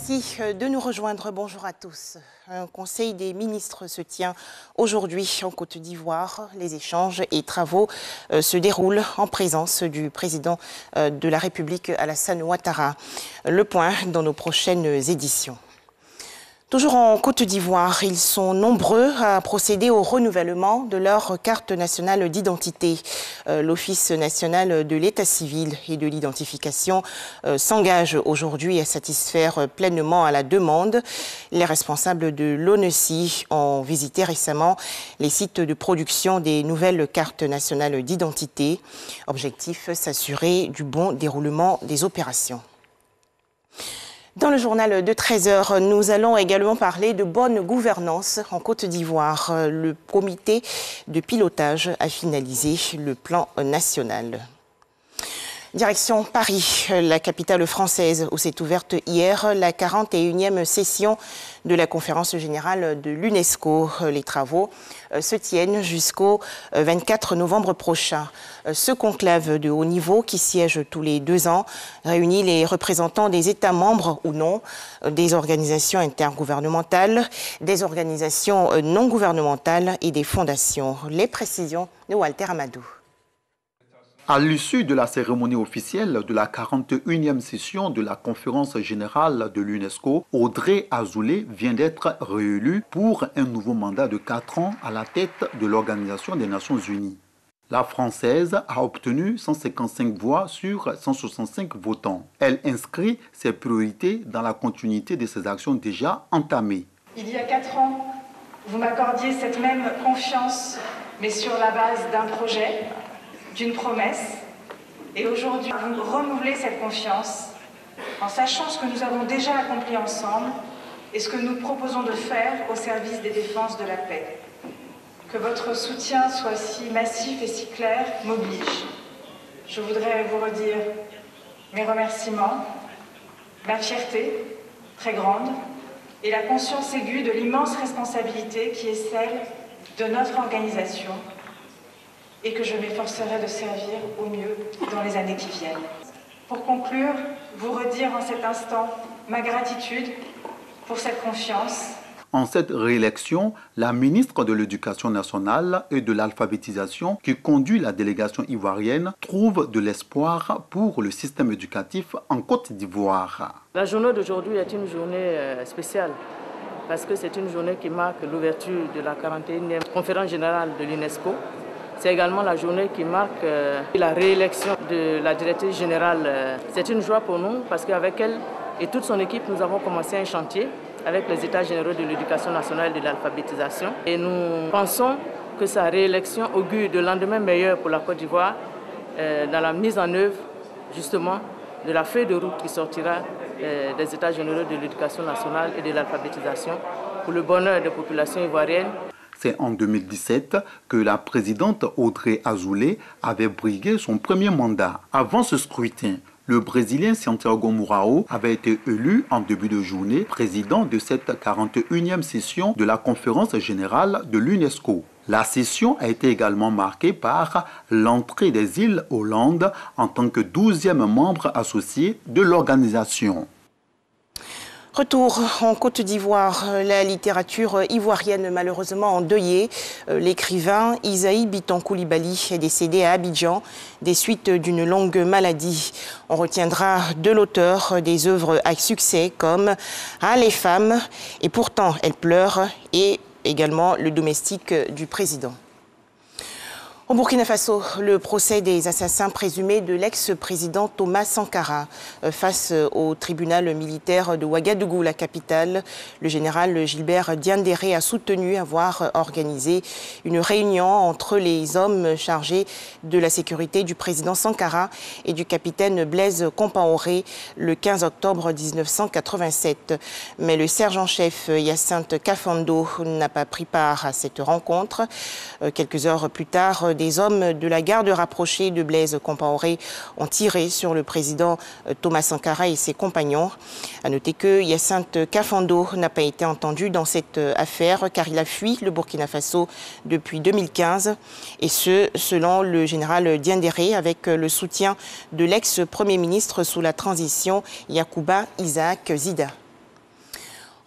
Merci de nous rejoindre. Bonjour à tous. Un conseil des ministres se tient aujourd'hui en Côte d'Ivoire. Les échanges et travaux se déroulent en présence du président de la République, Alassane Ouattara. Le point dans nos prochaines éditions. Toujours en Côte d'Ivoire, ils sont nombreux à procéder au renouvellement de leur carte nationale d'identité. L'Office national de l'état civil et de l'identification s'engage aujourd'hui à satisfaire pleinement à la demande. Les responsables de l'ONECI ont visité récemment les sites de production des nouvelles cartes nationales d'identité. Objectif, s'assurer du bon déroulement des opérations. Dans le journal de 13h, nous allons également parler de bonne gouvernance en Côte d'Ivoire. Le comité de pilotage a finalisé le plan national. Direction Paris, la capitale française, où s'est ouverte hier la 41e session de la conférence générale de l'UNESCO. Les travaux se tiennent jusqu'au 24 novembre prochain. Ce conclave de haut niveau, qui siège tous les 2 ans, réunit les représentants des États membres ou non, des organisations intergouvernementales, des organisations non gouvernementales et des fondations. Les précisions de Walter Amadou. À l'issue de la cérémonie officielle de la 41e session de la conférence générale de l'UNESCO, Audrey Azoulay vient d'être réélue pour un nouveau mandat de 4 ans à la tête de l'Organisation des Nations Unies. La Française a obtenu 155 voix sur 165 votants. Elle inscrit ses priorités dans la continuité de ses actions déjà entamées. Il y a 4 ans, vous m'accordiez cette même confiance, mais sur la base d'un projet, d'une promesse, et aujourd'hui vous renouvelez cette confiance en sachant ce que nous avons déjà accompli ensemble et ce que nous proposons de faire au service des défenses de la paix. Que votre soutien soit si massif et si clair m'oblige. Je voudrais vous redire mes remerciements, ma fierté très grande et la conscience aiguë de l'immense responsabilité qui est celle de notre organisation et que je m'efforcerai de servir au mieux dans les années qui viennent. Pour conclure, vous redire en cet instant ma gratitude pour cette confiance. En cette réélection, la ministre de l'Éducation nationale et de l'alphabétisation qui conduit la délégation ivoirienne trouve de l'espoir pour le système éducatif en Côte d'Ivoire. La journée d'aujourd'hui est une journée spéciale parce que c'est une journée qui marque l'ouverture de la 41e conférence générale de l'UNESCO. C'est également la journée qui marque la réélection de la directrice générale. C'est une joie pour nous parce qu'avec elle et toute son équipe, nous avons commencé un chantier avec les États généraux de l'éducation nationale et de l'alphabétisation. Et nous pensons que sa réélection augure de lendemain meilleur pour la Côte d'Ivoire dans la mise en œuvre justement de la feuille de route qui sortira des États généraux de l'éducation nationale et de l'alphabétisation pour le bonheur des populations ivoiriennes. C'est en 2017 que la présidente Audrey Azoulay avait brigué son premier mandat. Avant ce scrutin, le Brésilien Santiago Mourao avait été élu en début de journée président de cette 41e session de la conférence générale de l'UNESCO. La session a été également marquée par l'entrée des îles Hollande en tant que 12e membre associé de l'organisation. Retour en Côte d'Ivoire, la littérature ivoirienne malheureusement endeuillée. L'écrivain Isaïe Biton Coulibaly est décédé à Abidjan des suites d'une longue maladie. On retiendra de l'auteur des œuvres à succès comme Ah les femmes et pourtant elle pleure et également Le domestique du président. Au Burkina Faso, le procès des assassins présumés de l'ex-président Thomas Sankara face au tribunal militaire de Ouagadougou, la capitale. Le général Gilbert Diendéré a soutenu avoir organisé une réunion entre les hommes chargés de la sécurité du président Sankara et du capitaine Blaise Compaoré le 15 octobre 1987. Mais le sergent-chef Hyacinthe Kafando n'a pas pris part à cette rencontre. Quelques heures plus tard, des hommes de la garde rapprochée de Blaise Compaoré ont tiré sur le président Thomas Sankara et ses compagnons. À noter que Hyacinthe Kafando n'a pas été entendu dans cette affaire car il a fui le Burkina Faso depuis 2015 et ce, selon le général Diendéré, avec le soutien de l'ex-premier ministre sous la transition Yacouba Isaac Zida.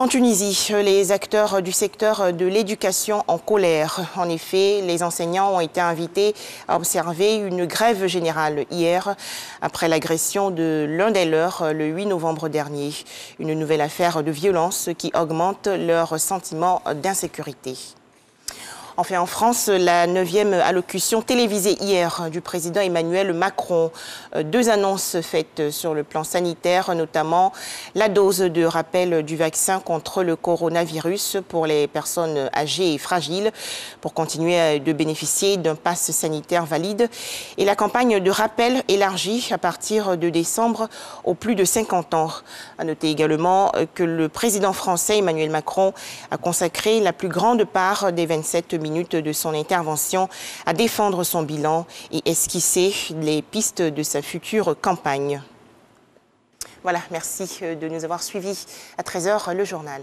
En Tunisie, les acteurs du secteur de l'éducation en colère. En effet, les enseignants ont été invités à observer une grève générale hier après l'agression de l'un des leurs le 8 novembre dernier. Une nouvelle affaire de violence qui augmente leur sentiment d'insécurité. Enfin, en France, la 9e allocution télévisée hier du président Emmanuel Macron. 2 annonces faites sur le plan sanitaire, notamment la dose de rappel du vaccin contre le coronavirus pour les personnes âgées et fragiles pour continuer de bénéficier d'un pass sanitaire valide et la campagne de rappel élargie à partir de décembre aux plus de 50 ans. À noter également que le président français Emmanuel Macron a consacré la plus grande part des 27 minutes de son intervention à défendre son bilan et esquisser les pistes de sa future campagne. Voilà, merci de nous avoir suivis. À 13h, le journal.